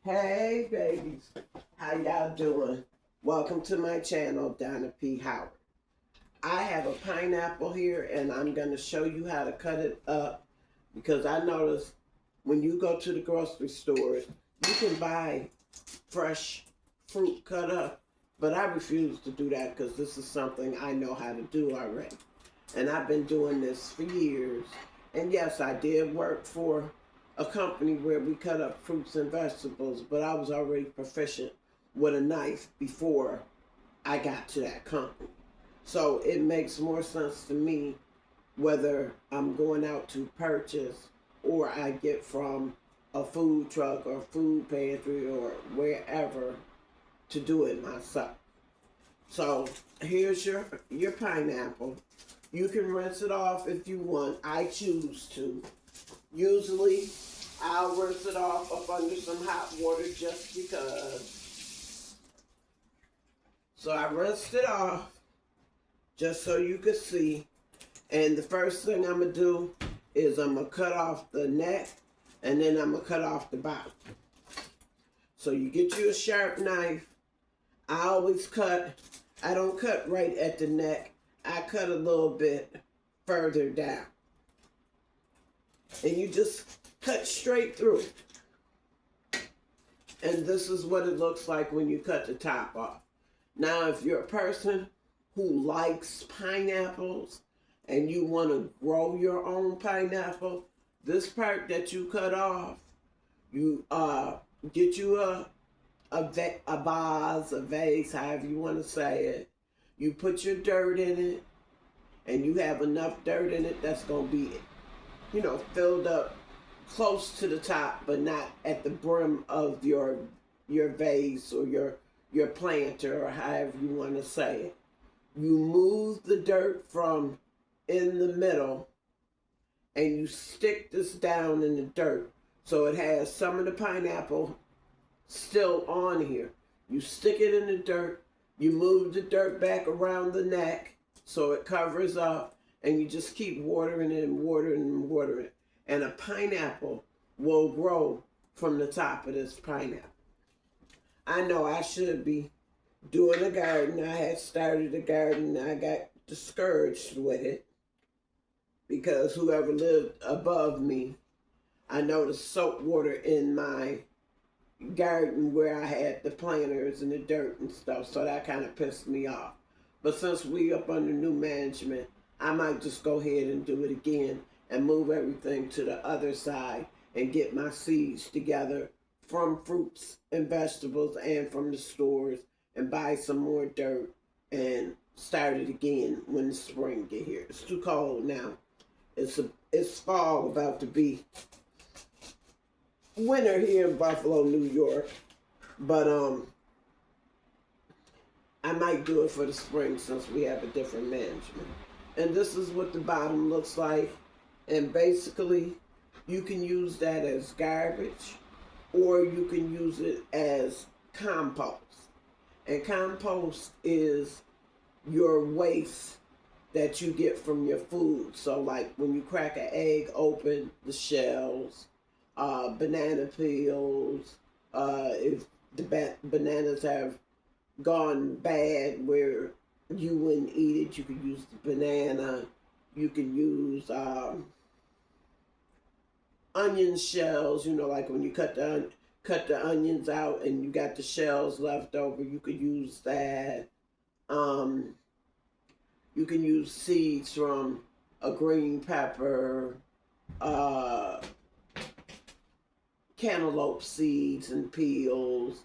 Hey babies, how y'all doing? Welcome to my channel, Donna P Howard. I have a pineapple here and I'm going to show you how to cut it up because I noticed when you go to the grocery stores, you can buy fresh fruit cut up, but I refuse to do that because this is something I know how to do already. And I've been doing this for years. And yes, I did work for a company where we cut up fruits and vegetables, but I was already proficient with a knife before I got to that company. So it makes more sense to me whether I'm going out to purchase or I get from a food truck or food pantry or wherever to do it myself. So here's your pineapple. You can rinse it off if you want. I choose to. Usually, I'll rinse it off up under some hot water just because. So I rinsed it off just so you can see. And the first thing I'm going to do is I'm going to cut off the neck and then I'm going to cut off the bottom. So you get you a sharp knife. I always cut, I don't cut right at the neck. I cut a little bit further down. And you just cut straight through. And this is what it looks like when you cut the top off. Now, if you're a person who likes pineapples and you want to grow your own pineapple, this part that you cut off, you get you a vase, a vase, however you want to say it. You put your dirt in it, and you have enough dirt in it that's going to be, filled up close to the top, but not at the brim of your vase or your planter or however you want to say it. You move the dirt from in the middle, and you stick this down in the dirt so it has some of the pineapple still on here. You stick it in the dirt. You move the dirt back around the neck so it covers up, and you just keep watering it and watering and watering it. And a pineapple will grow from the top of this pineapple. I know I should be doing a garden. I had started a garden. I got discouraged with it because whoever lived above me, I noticed soap water in my garden where I had the planters and the dirt and stuff, so that kind of pissed me off. But since we up under new management, I might just go ahead and do it again and move everything to the other side and get my seeds together from fruits and vegetables and from the stores and buy some more dirt and start it again when the spring get here. It's too cold now. It's fall about to be winter here in Buffalo, New York, but I might do it for the spring since we have a different management. And this is what the bottom looks like, and basically you can use that as garbage or you can use it as compost. And compost is your waste that you get from your food. So like when you crack an egg open, the shells, banana peels, if the bananas have gone bad where you wouldn't eat it, you could use the banana. You can use onion shells, like when you cut the onions out and you got the shells left over, you could use that. You can use seeds from a green pepper, cantaloupe seeds and peels,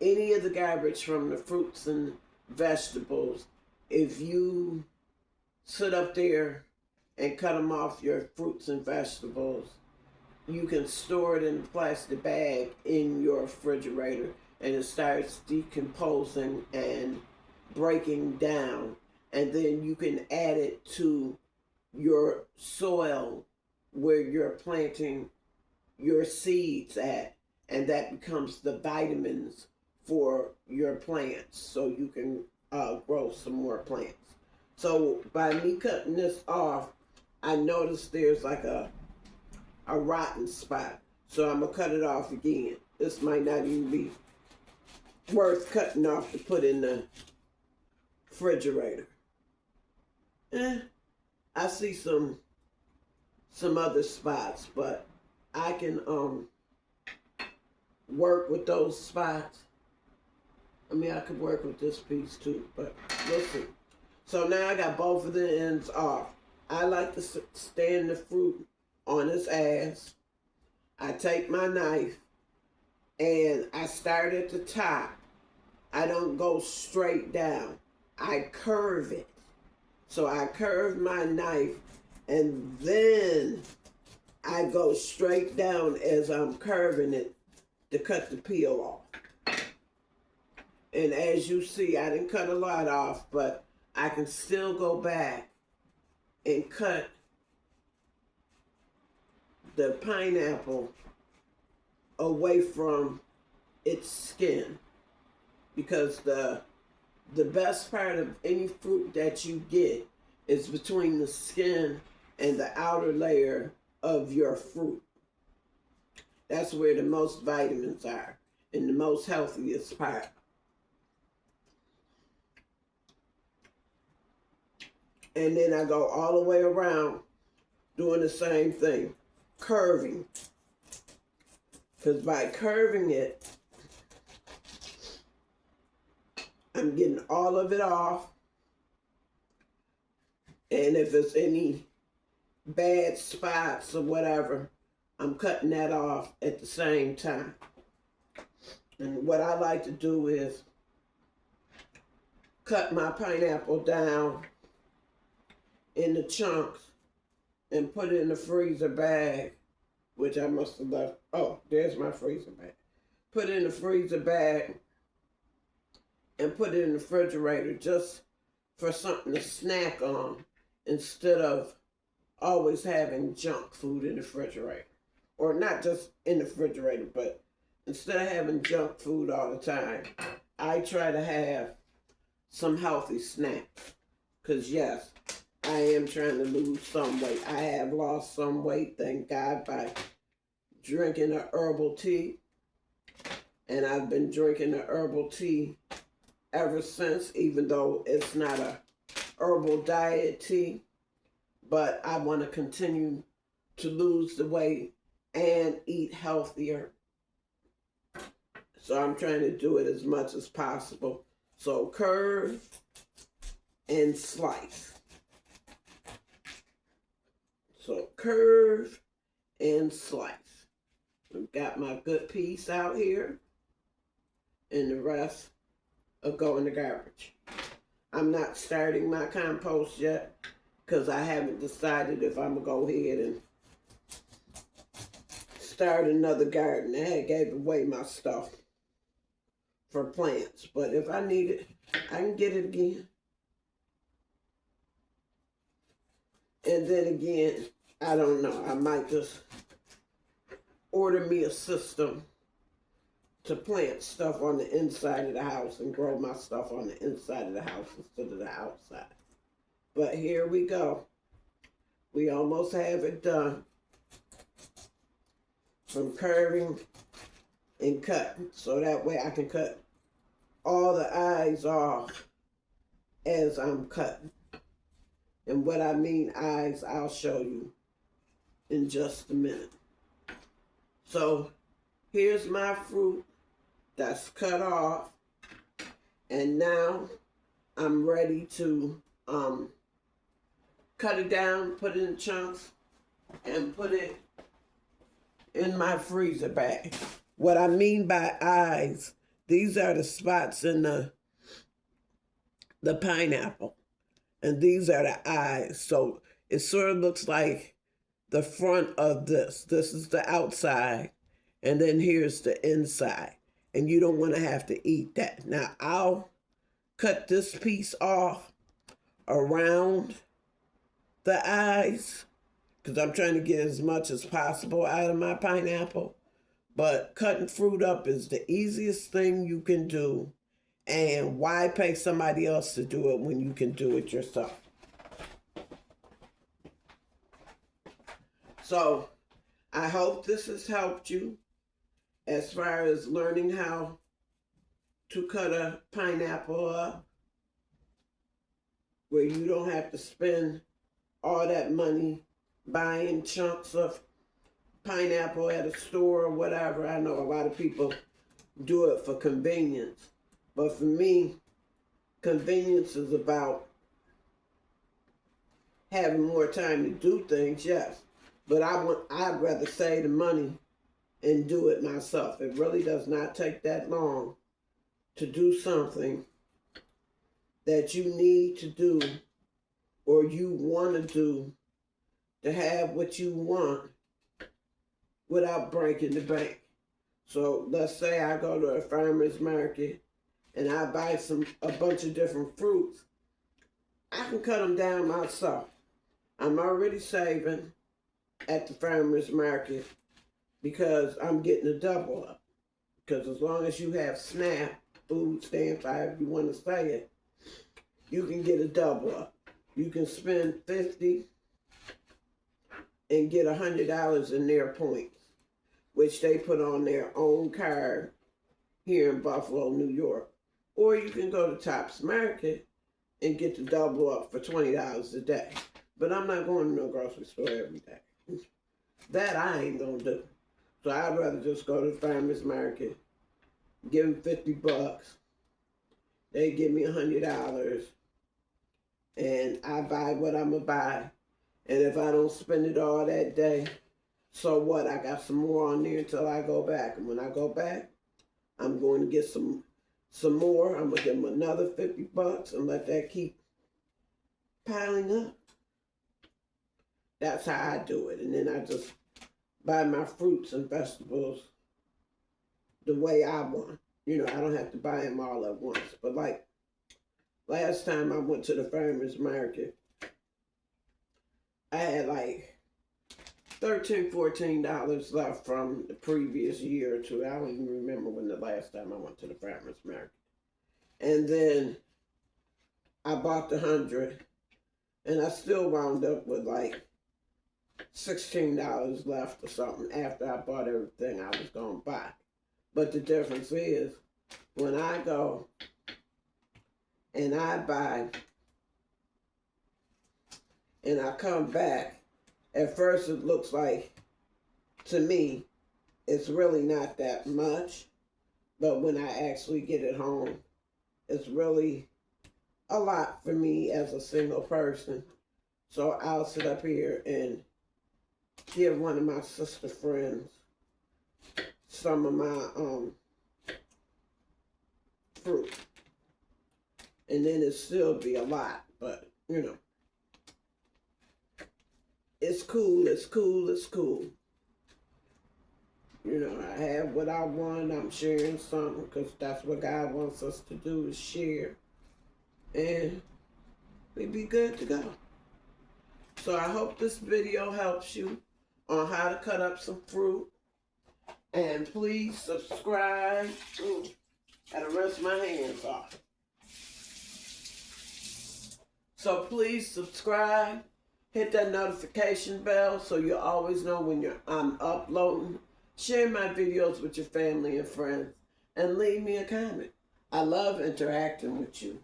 any of the garbage from the fruits and vegetables. If you sit up there and cut them off your fruits and vegetables, you can store it in a plastic bag in your refrigerator and it starts decomposing and breaking down. And then you can add it to your soil where you're planting your seeds at, and that becomes the vitamins for your plants so you can grow some more plants. So by me cutting this off, I noticed there's like a rotten spot. So I'm going to cut it off again. this might not even be worth cutting off to put in the refrigerator. I see some other spots, but I can work with those spots. I mean, I could work with this piece too, but we'll see. So now I got both of the ends off. I like to stand the fruit on its ass. I take my knife and I start at the top. I don't go straight down. I curve it. So I curve my knife and then I go straight down as I'm curving it to cut the peel off. And as you see, I didn't cut a lot off, but I can still go back and cut the pineapple away from its skin, because the best part of any fruit that you get is between the skin and the outer layer of your fruit. That's where the most vitamins are and the most healthiest part. And then I go all the way around doing the same thing, curving. Because by curving it, I'm getting all of it off. And if there's any bad spots or whatever, I'm cutting that off at the same time. And what I like to do is cut my pineapple down in the chunks and put it in the freezer bag, which I must have left. Oh, there's my freezer bag. Put it in the freezer bag and put it in the refrigerator just for something to snack on instead of always having junk food in the refrigerator. Or not just in the refrigerator, but instead of having junk food all the time, I try to have some healthy snacks. Because yes, I am trying to lose some weight. I have lost some weight, thank God, by drinking a herbal tea. And I've been drinking the herbal tea ever since, even though it's not a herbal diet tea. But I want to continue to lose the weight and eat healthier. So I'm trying to do it as much as possible. So curve and slice. So curve and slice. I've got my good piece out here, and the rest will go in the garbage. I'm not starting my compost yet because I haven't decided if I'm going to go ahead and start another garden. I had gave away my stuff for plants, but if I need it, I can get it again. And then again, I don't know, I might just order me a system to plant stuff on the inside of the house and grow my stuff on the inside of the house instead of the outside. But here we go. We almost have it done. From curving and cutting, so that way I can cut all the eyes off as I'm cutting. And what I mean eyes, I'll show you in just a minute. So here's my fruit that's cut off, and now I'm ready to cut it down, put it in chunks, and put it in my freezer bag. What I mean by eyes, these are the spots in the pineapple, and these are the eyes. So it sort of looks like the front of this. This is the outside, and then here's the inside. And you don't want to have to eat that. Now, I'll cut this piece off around the eyes because I'm trying to get as much as possible out of my pineapple. But cutting fruit up is the easiest thing you can do. And why pay somebody else to do it when you can do it yourself? So I hope this has helped you. as far as learning how to cut a pineapple up, where you don't have to spend all that money buying chunks of pineapple at a store or whatever. I know a lot of people do it for convenience. But for me, convenience is about having more time to do things, yes. But I'd rather save the money and do it myself. It really does not take that long to do something that you need to do or you want to do to have what you want without breaking the bank. So let's say I go to a farmer's market and I buy a bunch of different fruits. I can cut them down myself. I'm already saving at the farmer's market because I'm getting a double up. Because as long as you have SNAP, food stamps, however you want to say it, you can get a double up. You can spend $50 and get $100 in their points, which they put on their own card here in Buffalo, New York. Or you can go to Tops Market and get the double up for $20 a day. But I'm not going to no grocery store every day. That I ain't gonna do. So I'd rather just go to the farmer's market, give them $50. They give me $100, and I buy what I'm gonna buy. And if I don't spend it all that day, so what? I got some more on there until I go back. And when I go back, I'm going to get some more. I'm gonna give them another $50 and let that keep piling up. That's how I do it. And then I just buy my fruits and vegetables the way I want. You know, I don't have to buy them all at once. But like last time I went to the farmer's market, I had like $13, $14 left from the previous year or two. I don't even remember when the last time I went to the farmer's market. And then I bought the 100, and I still wound up with like $16 left or something after I bought everything I was going to buy. But the difference is, when I go and I buy and I come back, at first it looks like, to me, it's really not that much. But when I actually get it home, it's really a lot for me as a single person. So I'll sit up here and give one of my sister friends some of my fruit. And then it'll still be a lot, but you know. It's cool, it's cool, it's cool. You know, I have what I want, I'm sharing something, because that's what God wants us to do, is share. And we'd be good to go. So I hope this video helps you on how to cut up some fruit. And please subscribe. Ooh, gotta rinse my hands off. So please subscribe. Hit that notification bell so you always know when I'm uploading. Share my videos with your family and friends. And leave me a comment. I love interacting with you.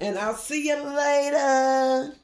And I'll see you later.